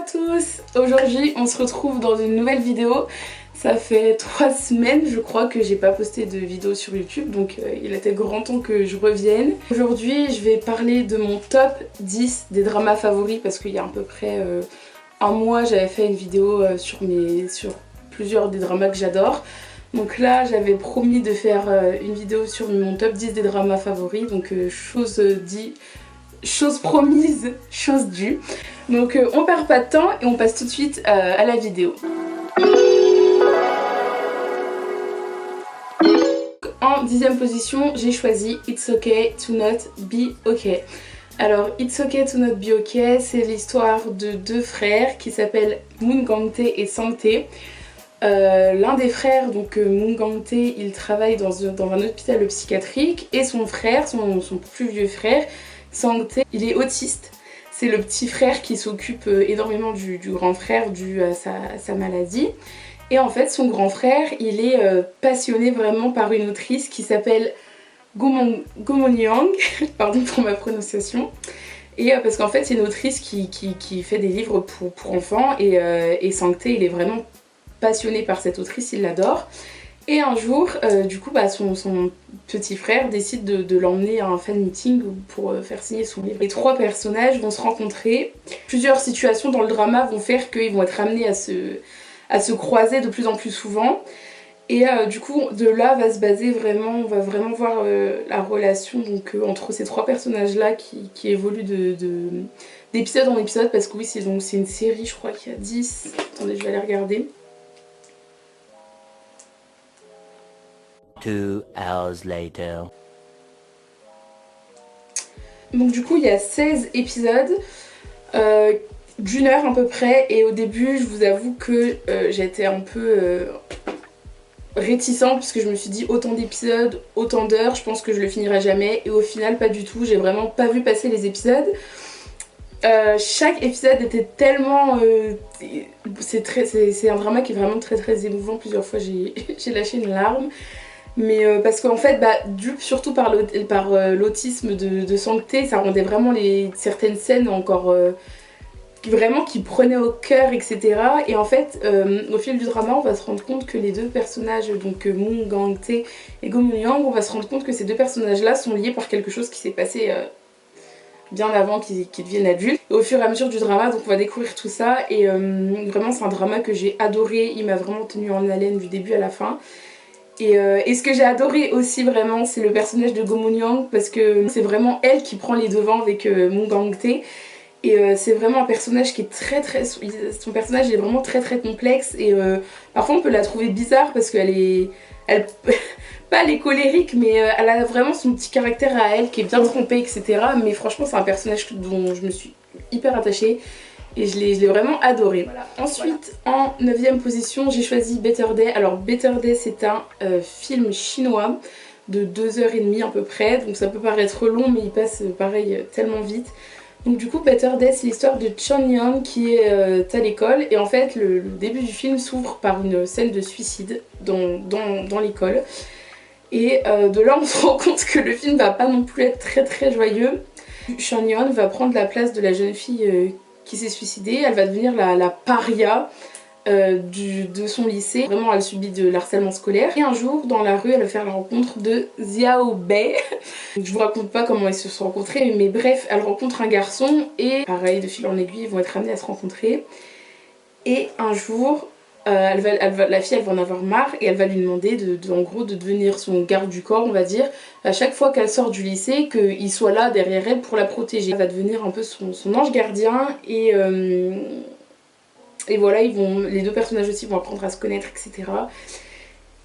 à tous. Aujourd'hui on se retrouve dans une nouvelle vidéo. Ça fait 3 semaines je crois que j'ai pas posté de vidéo sur YouTube, donc il était grand temps que je revienne. Aujourd'hui je vais parler de mon top 10 des dramas favoris, parce qu'il y a à peu près un mois j'avais fait une vidéo sur plusieurs des dramas que j'adore. Donc là j'avais promis de faire une vidéo sur mon top 10 des dramas favoris, donc chose promise, chose due. Donc on perd pas de temps et on passe tout de suite à la vidéo. En 10e position, j'ai choisi It's Okay to Not Be Okay. Alors It's Okay to Not Be Okay, c'est l'histoire de deux frères qui s'appellent Moon Gangtae et Sangtae. L'un des frères, donc Moon Gangtae, il travaille dans un hôpital psychiatrique, et son frère, son plus vieux frère, Sangtae, il est autiste. C'est le petit frère qui s'occupe énormément du grand frère dû à sa maladie. Et en fait son grand frère, il est passionné vraiment par une autrice qui s'appelle Go Mon Young, pardon pour ma prononciation. Et parce qu'en fait c'est une autrice qui fait des livres pour enfants, et Sangtae il est vraiment passionné par cette autrice, il l'adore. Et un jour, du coup, son petit frère décide de l'emmener à un fan meeting pour faire signer son livre. Les trois personnages vont se rencontrer. Plusieurs situations dans le drama vont faire qu'ils vont être amenés à se croiser de plus en plus souvent. Et du coup, de là va se baser vraiment, on va vraiment voir la relation donc, entre ces trois personnages-là qui évoluent d'épisode en épisode, parce que oui, c'est une série, je crois qu'il y a 10. Attendez, je vais aller regarder. 2 hours later. Donc du coup il y a 16 épisodes d'une heure à peu près, et au début je vous avoue que j'étais un peu réticente, parce que je me suis dit autant d'épisodes, autant d'heures, je pense que je le finirai jamais, et au final pas du tout, j'ai vraiment pas vu passer les épisodes. Chaque épisode était tellement... c'est un drama qui est vraiment très émouvant, plusieurs fois j'ai lâché une larme. Mais parce qu'en fait, dû surtout par l'autisme de Sangtae, ça rendait vraiment certaines scènes encore qui prenaient au cœur, etc. Et en fait, au fil du drama, on va se rendre compte que les deux personnages, donc Moon Gangtae et Go Moon Young, on va se rendre compte que ces deux personnages-là sont liés par quelque chose qui s'est passé bien avant qu'ils deviennent adultes. Et au fur et à mesure du drama, donc on va découvrir tout ça. Et vraiment, c'est un drama que j'ai adoré. Il m'a vraiment tenu en haleine du début à la fin. Et ce que j'ai adoré aussi vraiment, c'est le personnage de Go Moon Young, parce que c'est vraiment elle qui prend les devants avec Moon Gangtae. Et c'est vraiment un personnage qui est son personnage est vraiment très complexe, et parfois on peut la trouver bizarre parce qu'elle est... pas elle est colérique, mais elle a vraiment son petit caractère à elle qui est bien trempé, etc. Mais franchement c'est un personnage dont je me suis hyper attachée. Et je l'ai vraiment adoré. Voilà. Ensuite, en 9e position, j'ai choisi Better Day. Alors Better Day, c'est un film chinois de 2h30 à peu près. Donc ça peut paraître long, mais il passe pareil tellement vite. Donc du coup, Better Day, c'est l'histoire de Chun Young qui est à l'école. Et en fait, le début du film s'ouvre par une scène de suicide dans l'école. Et de là, on se rend compte que le film va pas non plus être très joyeux. Chun Young va prendre la place de la jeune fille qui s'est suicidée. Elle va devenir la paria de son lycée. Vraiment, elle subit de l'harcèlement scolaire. Et un jour, dans la rue, elle va faire la rencontre de Xiao Bei. Je vous raconte pas comment ils se sont rencontrés, mais bref, elle rencontre un garçon, et pareil, de fil en aiguille, ils vont être amenés à se rencontrer. Et un jour, la fille, elle va en avoir marre, et elle va lui demander en gros de devenir son garde du corps, on va dire, à chaque fois qu'elle sort du lycée, qu'il soit là derrière elle pour la protéger. Elle va devenir un peu son ange gardien, et voilà, les deux personnages aussi vont apprendre à se connaître, etc.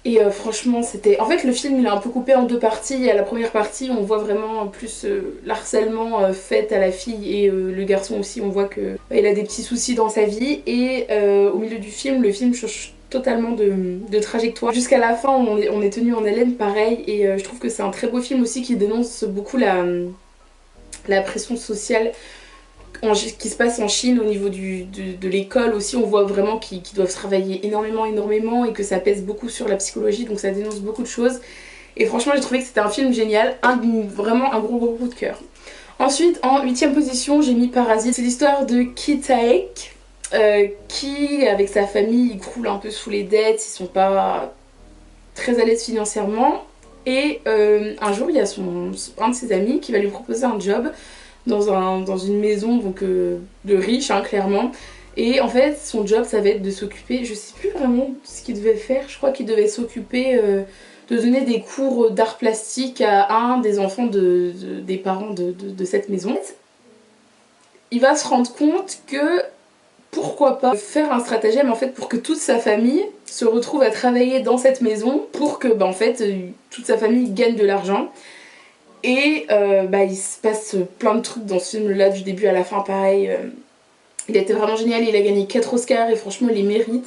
Et franchement, c'était... En fait, le film, il est un peu coupé en deux parties. Et à la première partie, on voit vraiment plus l'harcèlement fait à la fille, et le garçon aussi, on voit qu'il a des petits soucis dans sa vie. Et au milieu du film, le film change totalement de trajectoire. Jusqu'à la fin, on est tenu en haleine, pareil. Et je trouve que c'est un très beau film aussi qui dénonce beaucoup la pression sociale qui se passe en Chine au niveau de l'école aussi. On voit vraiment qu'ils doivent travailler énormément, et que ça pèse beaucoup sur la psychologie, donc ça dénonce beaucoup de choses. Et franchement j'ai trouvé que c'était un film génial, vraiment un gros coup de cœur. Ensuite en 8e position j'ai mis Parasite. C'est l'histoire de Ki Taek. qui, avec sa famille, il croule un peu sous les dettes, ils sont pas très à l'aise financièrement. Et un jour, il y a un de ses amis qui va lui proposer un job dans une maison donc, de riches, hein, clairement. Et en fait, son job, ça va être de s'occuper, je sais plus vraiment ce qu'il devait faire, je crois qu'il devait s'occuper de donner des cours d'art plastique à un des enfants des parents de cette maison. Il va se rendre compte que pourquoi pas faire un stratagème en fait pour que toute sa famille se retrouve à travailler dans cette maison pour que en fait toute sa famille gagne de l'argent. Et il se passe plein de trucs dans ce film là du début à la fin pareil. Il a été vraiment génial, il a gagné 4 Oscars et franchement il les mérite.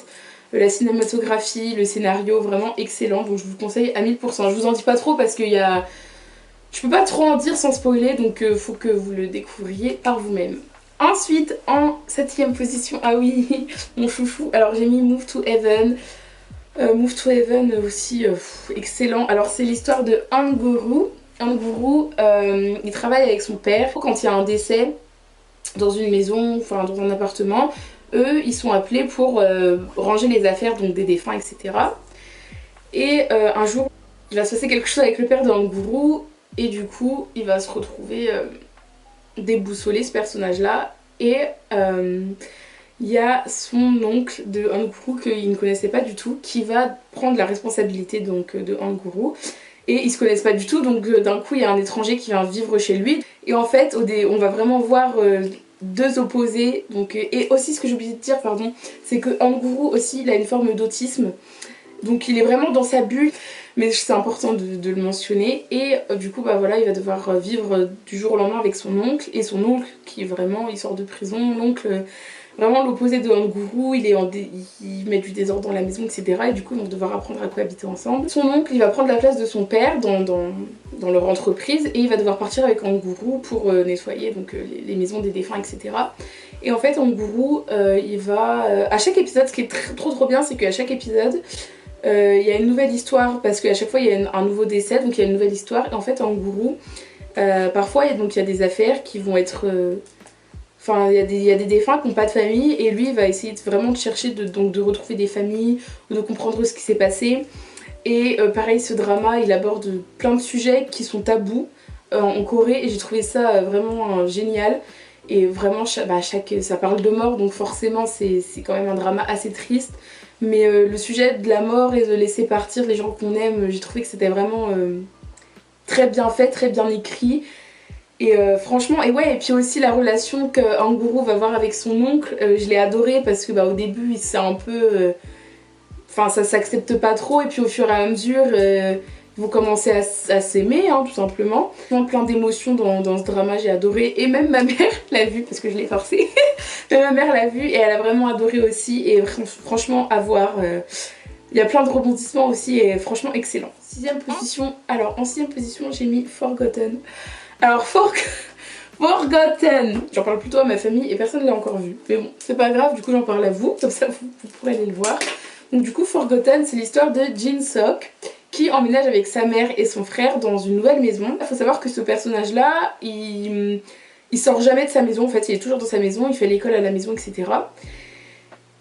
La cinématographie, le scénario, vraiment excellent, donc je vous le conseille à 1000%. Je vous en dis pas trop parce qu'il y a... Je peux pas trop en dire sans spoiler, donc faut que vous le découvriez par vous-même. Ensuite, en 7ème position, ah oui, mon chouchou, alors j'ai mis Move to Heaven. Move to Heaven aussi, excellent. Alors c'est l'histoire de Guru. Guru, il travaille avec son père. Quand il y a un décès dans une maison, enfin dans un appartement, eux, ils sont appelés pour ranger les affaires donc des défunts, etc. Et un jour, il va se passer quelque chose avec le père de Guru et du coup, il va se retrouver déboussolé, ce personnage-là. Et il y a son oncle de Guru qu'il ne connaissait pas du tout qui va prendre la responsabilité donc, de Guru. Et ils se connaissent pas du tout, donc d'un coup, il y a un étranger qui vient vivre chez lui. Et en fait, on va vraiment voir... deux opposés, donc, et aussi ce que j'ai oublié de dire, pardon, c'est que Guru aussi il a une forme d'autisme, donc il est vraiment dans sa bulle, mais c'est important de le mentionner. Et du coup voilà, il va devoir vivre du jour au lendemain avec son oncle, et son oncle qui est vraiment, il sort de prison, l'oncle vraiment l'opposé de Guru, il met du désordre dans la maison, etc. Et du coup ils vont devoir apprendre à cohabiter ensemble. Son oncle il va prendre la place de son père dans leur entreprise et il va devoir partir avec Guru pour nettoyer donc, les maisons des défunts, etc. Et en fait Guru il va... à chaque épisode, ce qui est trop bien, c'est qu'à chaque épisode il y a une nouvelle histoire, parce qu'à chaque fois il y a un nouveau décès, donc il y a une nouvelle histoire. Et en fait Guru, parfois il y a des affaires qui vont être... Enfin, il y a des défunts qui n'ont pas de famille et lui il va essayer vraiment de chercher de retrouver des familles ou de comprendre ce qui s'est passé. Et pareil, ce drama il aborde plein de sujets qui sont tabous en Corée et j'ai trouvé ça vraiment génial. Et vraiment, ça parle de mort, donc forcément c'est quand même un drama assez triste. Mais le sujet de la mort et de laisser partir les gens qu'on aime, j'ai trouvé que c'était vraiment très bien fait, très bien écrit. Et franchement, et puis aussi la relation que Guru va avoir avec son oncle, je l'ai adorée parce que au début c'est un peu... Enfin ça s'accepte pas trop et puis au fur et à mesure ils vont commencer à s'aimer tout simplement. Plein d'émotions dans ce drama, j'ai adoré et même ma mère l'a vu parce que je l'ai forcé. Mais ma mère l'a vu et elle a vraiment adoré aussi et franchement à voir. Il y a plein de rebondissements aussi et franchement excellent. 6ème position, alors en 6ème position j'ai mis Forgotten. Alors Forgotten, j'en parle plutôt à ma famille et personne ne l'a encore vu. Mais bon, c'est pas grave, du coup j'en parle à vous, comme ça vous pourrez aller le voir. Donc du coup Forgotten, c'est l'histoire de Jin Sok qui emménage avec sa mère et son frère dans une nouvelle maison. Il faut savoir que ce personnage-là, il sort jamais de sa maison, en fait il est toujours dans sa maison, il fait l'école à la maison, etc.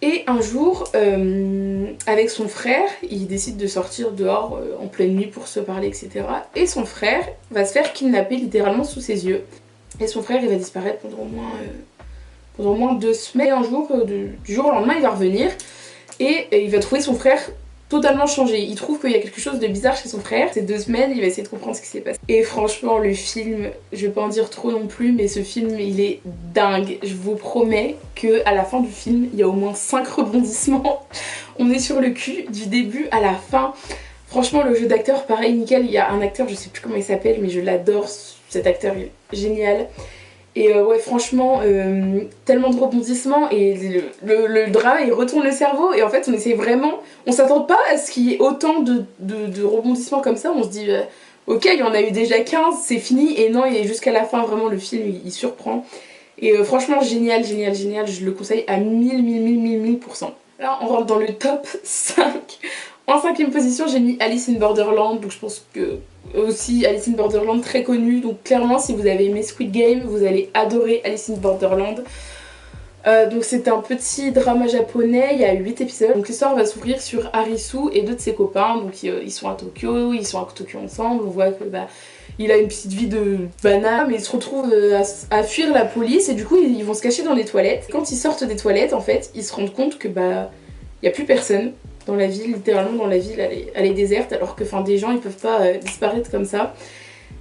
Et un jour, avec son frère, il décide de sortir dehors en pleine nuit pour se parler, etc. Et son frère va se faire kidnapper littéralement sous ses yeux. Et son frère, il va disparaître pendant au moins 2 semaines. Et un jour, du jour au lendemain, il va revenir et il va trouver son frère totalement changé. Il trouve qu'il y a quelque chose de bizarre chez son frère. Ces 2 semaines, il va essayer de comprendre ce qui s'est passé. Et franchement, le film, je vais pas en dire trop non plus, mais ce film, il est dingue. Je vous promets qu'à la fin du film, il y a au moins 5 rebondissements. On est sur le cul du début à la fin. Franchement, le jeu d'acteur, pareil, nickel. Il y a un acteur, je sais plus comment il s'appelle, mais je l'adore. Cet acteur est génial. Et ouais, franchement, tellement de rebondissements et le drama il retourne le cerveau et en fait on essaie vraiment, on s'attend pas à ce qu'il y ait autant de rebondissements comme ça, on se dit ok, il y en a eu déjà 15, c'est fini, et non, il est jusqu'à la fin, vraiment le film il surprend. Et franchement génial, je le conseille à 1000%. Là on rentre dans le top 5. En 5ème position j'ai mis Alice in Borderland, donc je pense que aussi Alice in Borderland très connue, donc clairement si vous avez aimé Squid Game vous allez adorer Alice in Borderland. Donc c'est un petit drama japonais, il y a 8 épisodes. Donc l'histoire va s'ouvrir sur Harisu et deux de ses copains. Donc ils sont à Tokyo, ensemble. On voit que il a une petite vie de banane, mais ils se retrouvent à fuir la police et du coup ils vont se cacher dans les toilettes. Quand ils sortent des toilettes, en fait, ils se rendent compte que il y a plus personne dans la ville, littéralement dans la ville elle est déserte, alors que des gens ils peuvent pas disparaître comme ça.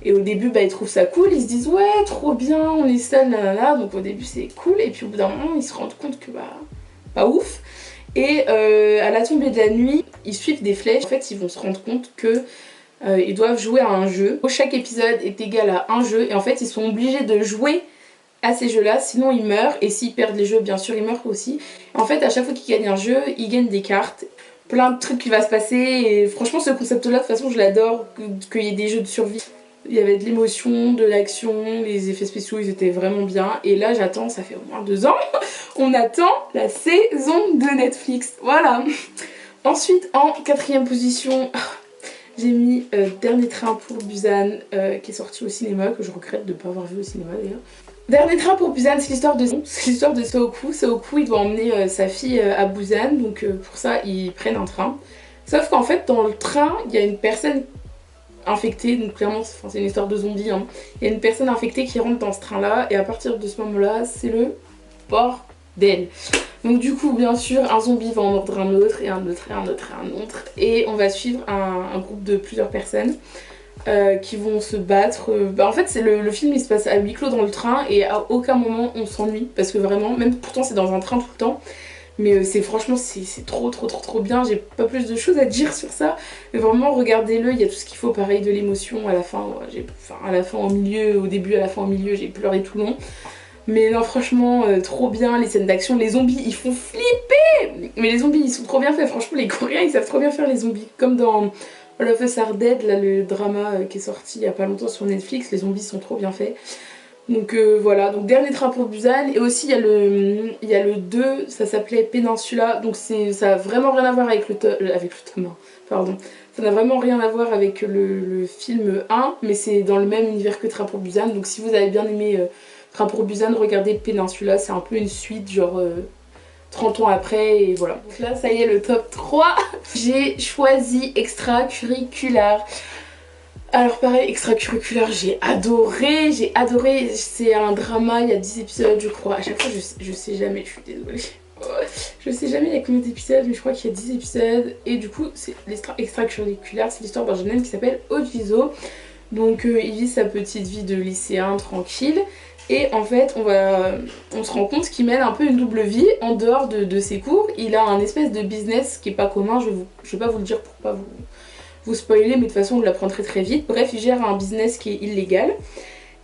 Et au début, ils trouvent ça cool, ils se disent ouais, trop bien, on est seul, nanana. Donc au début, c'est cool, et puis au bout d'un moment, ils se rendent compte que pas ouf. Et à la tombée de la nuit, ils suivent des flèches. En fait, ils vont se rendre compte que ils doivent jouer à un jeu. Chaque épisode est égal à un jeu, et en fait, ils sont obligés de jouer à ces jeux-là, sinon ils meurent. Et s'ils perdent les jeux, bien sûr, ils meurent aussi. En fait, à chaque fois qu'ils gagnent un jeu, ils gagnent des cartes. Plein de trucs qui va se passer, et franchement, ce concept-là, de toute façon, je l'adore, qu'il y ait des jeux de survie. Il y avait de l'émotion, de l'action, les effets spéciaux ils étaient vraiment bien. Et là j'attends, ça fait au moins 2 ans, on attend la saison de Netflix. Voilà. Ensuite en 4ème position, j'ai mis Dernier train pour Busan qui est sorti au cinéma, que je regrette de ne pas avoir vu au cinéma d'ailleurs. Dernier train pour Busan, c'est l'histoire de Seoku. Seoku il doit emmener sa fille à Busan, donc pour ça ils prennent un train. Sauf qu'en fait dans le train il y a une personne infectée, donc clairement c'est une histoire de zombies, hein. Il y a une personne infectée qui rentre dans ce train là et à partir de ce moment là c'est le bordel. Donc du coup bien sûr un zombie va en mordre un autre et un autre et un autre et un autre, et on va suivre un groupe de plusieurs personnes qui vont se battre. En fait c'est le film il se passe à huis clos dans le train et à aucun moment on s'ennuie, parce que vraiment, même pourtant c'est dans un train tout le temps, mais franchement c'est trop bien. J'ai pas plus de choses à dire sur ça, mais vraiment regardez-le, il y a tout ce qu'il faut, pareil de l'émotion à la fin, à la fin, au milieu, au début, à la fin, au milieu, j'ai pleuré tout le long. Mais non franchement trop bien, les scènes d'action, les zombies ils font flipper, mais les zombies ils sont trop bien faits, franchement les Coréens ils savent trop bien faire les zombies, comme dans All of Us Are Dead, là le drama qui est sorti il y a pas longtemps sur Netflix, les zombies sont trop bien faits. Donc voilà, donc Dernier train pour Busan, et aussi il y a le 2, ça s'appelait Peninsula, donc ça a vraiment rien à voir avec le tome 1, pardon. Ça n'a vraiment rien à voir avec le film 1, mais c'est dans le même univers que Train pour Busan, donc si vous avez bien aimé Train pour Busan, regardez Peninsula, c'est un peu une suite, genre 30 ans après, et voilà. Donc là, ça y est, le top 3, j'ai choisi extracurriculaire. Alors pareil, extracurriculaire, j'ai adoré, c'est un drama, il y a 10 épisodes je crois, à chaque fois je sais jamais, je suis désolée. Je sais jamais il y a combien d'épisodes, mais je crois qu'il y a 10 épisodes, et du coup c'est extracurriculaire, c'est l'histoire d'un jeune homme qui s'appelle Ojizo. Donc il vit sa petite vie de lycéen tranquille, et en fait on se rend compte qu'il mène un peu une double vie en dehors de ses cours. Il a un espèce de business qui est pas commun, je vais pas vous le dire pour pas vous spoiler, mais de toute façon on l'apprend très vite. Bref, il gère un business qui est illégal.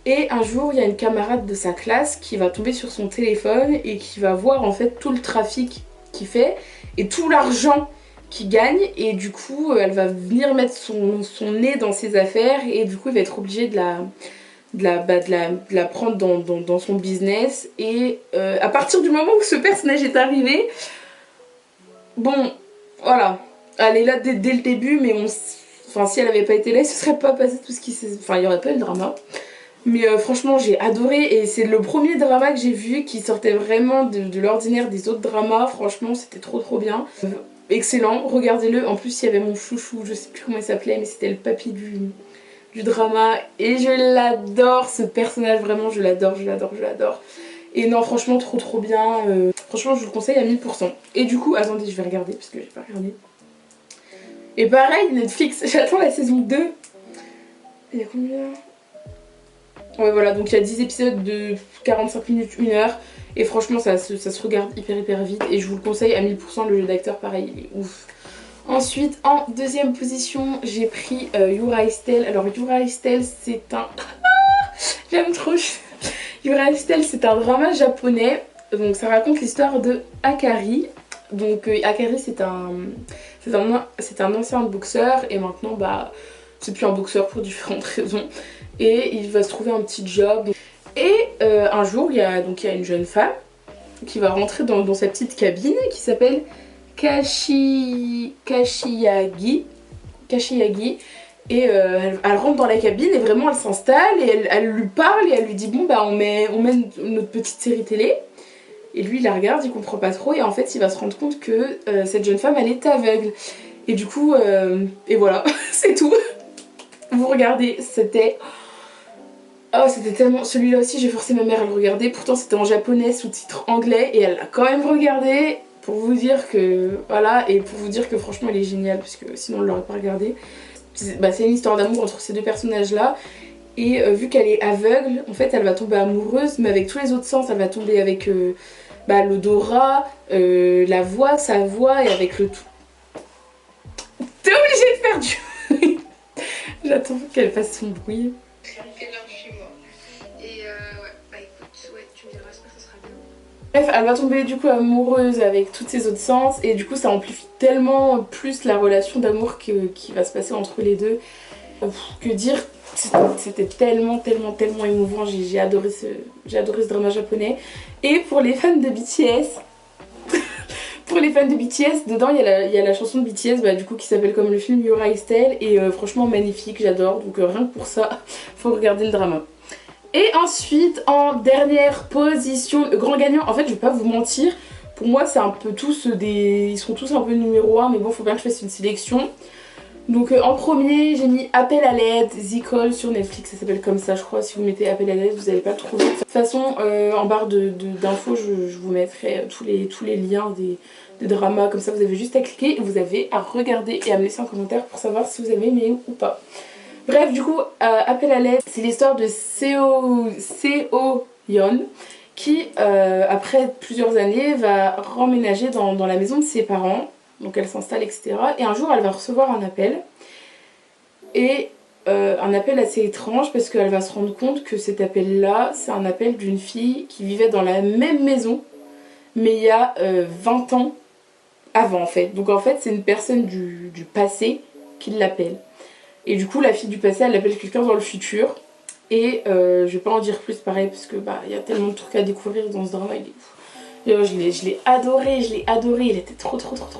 Et un jour, il y a une camarade de sa classe qui va tomber sur son téléphone et qui va voir en fait tout le trafic qu'il fait et tout l'argent qu'il gagne. Et du coup, elle va venir mettre son nez dans ses affaires, et du coup, il va être obligé de la prendre dans son business. Et à partir du moment où ce personnage est arrivé, bon, voilà. Elle est là dès le début, mais si elle avait pas été là, il se serait pas passé tout ce qui s'est... Enfin, il y aurait pas eu le drama. Mais franchement, j'ai adoré, et c'est le premier drama que j'ai vu qui sortait vraiment de l'ordinaire des autres dramas. Franchement, c'était trop bien. Excellent, regardez-le. En plus, il y avait mon chouchou, je sais plus comment il s'appelait, mais c'était le papy du drama. Et je l'adore, ce personnage, vraiment, je l'adore. Et non, franchement, trop bien. Franchement, je vous le conseille à 1000%. Et du coup, attendez, je vais regarder, parce que j'ai pas regardé. Et pareil, Netflix, j'attends la saison 2. Il y a combien ? Ouais, voilà, donc il y a 10 épisodes de 45 minutes, 1 heure. Et franchement, ça se regarde hyper vite. Et je vous le conseille à 1000%, le jeu d'acteur, pareil, il est ouf. Ensuite, en 2ème position, j'ai pris Yura Estelle. Alors, Yura Estelle, c'est un... J'aime trop. Yura Estelle, c'est un drama japonais. Donc, ça raconte l'histoire de Akari. Donc, Akari, c'est un ancien boxeur, et maintenant, c'est plus un boxeur pour différentes raisons. Et il va se trouver un petit job. Et un jour, il y a une jeune femme qui va rentrer dans sa petite cabine, qui s'appelle Kashiyagi. Et elle rentre dans la cabine, et vraiment elle s'installe, et elle lui parle, et elle lui dit bon on met notre petite série télé. Et lui il la regarde, il comprend pas trop et en fait il va se rendre compte que cette jeune femme elle est aveugle. Et du coup, et voilà, c'est tout. Vous regardez, c'était... Oh, c'était tellement... Celui-là aussi, j'ai forcé ma mère à le regarder. Pourtant, c'était en japonais, sous-titre anglais. Et elle l'a quand même regardé pour vous dire que... Voilà, et pour vous dire que franchement, il est génial. Parce que sinon, on ne l'aurait pas regardé. C'est une histoire d'amour entre ces deux personnages-là. Et vu qu'elle est aveugle, en fait, elle va tomber amoureuse. Mais avec tous les autres sens, elle va tomber avec l'odorat, la voix, sa voix et avec le tout. T'es obligée de faire du... J'attends qu'elle fasse son bruit. Et là, je suis mort. Et ouais, bah écoute, ouais, tu me diras, j'espère que ça sera bien. Bref, elle va tomber du coup amoureuse avec tous ses autres sens et du coup ça amplifie tellement plus la relation d'amour qui va se passer entre les deux. Que dire, c'était tellement émouvant, j'ai adoré ce drama japonais. Et pour les fans de BTS, dedans il y a la chanson de BTS du coup qui s'appelle comme le film Yura Estelle et franchement magnifique, j'adore, donc rien que pour ça, faut regarder le drama. Et ensuite, en dernière position, grand gagnant, en fait je vais pas vous mentir, pour moi c'est un peu tous des... Ils seront tous un peu numéro 1, mais bon faut bien que je fasse une sélection. Donc en premier j'ai mis Appel à l'aide, The Call sur Netflix, ça s'appelle comme ça je crois, si vous mettez Appel à l'aide vous n'allez pas le trouver. De toute façon en barre d'infos je vous mettrai tous les liens des dramas, comme ça vous avez juste à cliquer et vous avez à regarder et à me laisser un commentaire pour savoir si vous avez aimé ou pas. Bref du coup Appel à l'aide c'est l'histoire de Seo Yeon qui après plusieurs années va remménager dans la maison de ses parents. Donc elle s'installe, etc. Et un jour elle va recevoir un appel. Et un appel assez étrange parce qu'elle va se rendre compte que cet appel là c'est un appel d'une fille qui vivait dans la même maison mais il y a 20 ans avant en fait. Donc en fait c'est une personne du passé qui l'appelle. Et du coup la fille du passé elle appelle quelqu'un dans le futur. Et je vais pas en dire plus pareil parce que il y a tellement de trucs à découvrir dans ce drama, il est fou. Je l'ai adoré, il était trop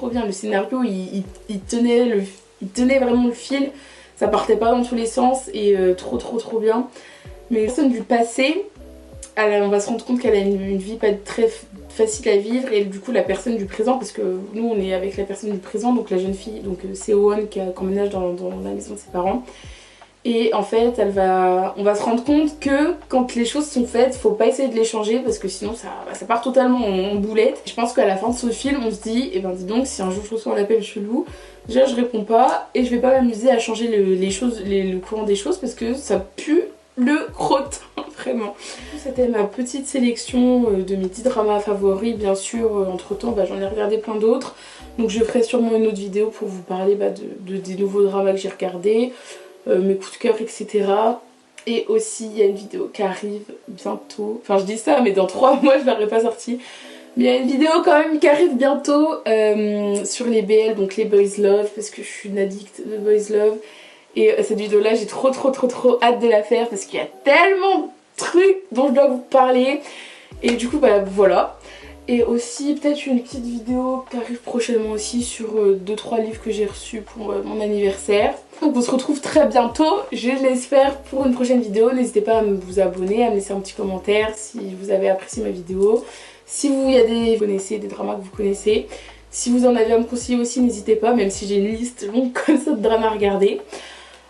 bien. Le scénario il tenait vraiment le fil, ça partait pas dans tous les sens et trop bien. Mais la personne du passé, on va se rendre compte qu'elle a une vie pas très facile à vivre et du coup la personne du présent, parce que nous on est avec la personne du présent, donc la jeune fille, donc Seo-won qui emménage dans la maison de ses parents. Et en fait, on va se rendre compte que quand les choses sont faites, faut pas essayer de les changer parce que sinon ça part totalement en boulette. Je pense qu'à la fin de ce film, on se dit, eh ben dis donc, si un jour je reçois un appel chelou, déjà je réponds pas et je vais pas m'amuser à changer le courant des choses parce que ça pue le crottin, vraiment. C'était ma petite sélection de mes 10 dramas favoris. Bien sûr, entre temps, j'en ai regardé plein d'autres. Donc je ferai sûrement une autre vidéo pour vous parler des nouveaux dramas que j'ai regardés. Mes coups de cœur, etc. Et aussi il y a une vidéo qui arrive bientôt, enfin je dis ça mais dans 3 mois je l'aurai pas sortie, mais il y a une vidéo quand même qui arrive bientôt sur les BL, donc les Boys Love, parce que je suis une addict de Boys Love. Et cette vidéo là j'ai trop hâte de la faire parce qu'il y a tellement de trucs dont je dois vous parler. Et du coup voilà. Et aussi peut-être une petite vidéo qui arrive prochainement aussi sur 2-3 livres que j'ai reçus pour mon anniversaire. Donc on se retrouve très bientôt, je l'espère, pour une prochaine vidéo. N'hésitez pas à vous abonner, à me laisser un petit commentaire si vous avez apprécié ma vidéo. Si vous connaissez des dramas que vous connaissez. Si vous en avez à me conseiller aussi, n'hésitez pas, même si j'ai une liste longue comme ça de dramas à regarder.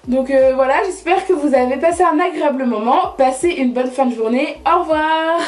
Donc voilà, j'espère que vous avez passé un agréable moment. Passez une bonne fin de journée. Au revoir!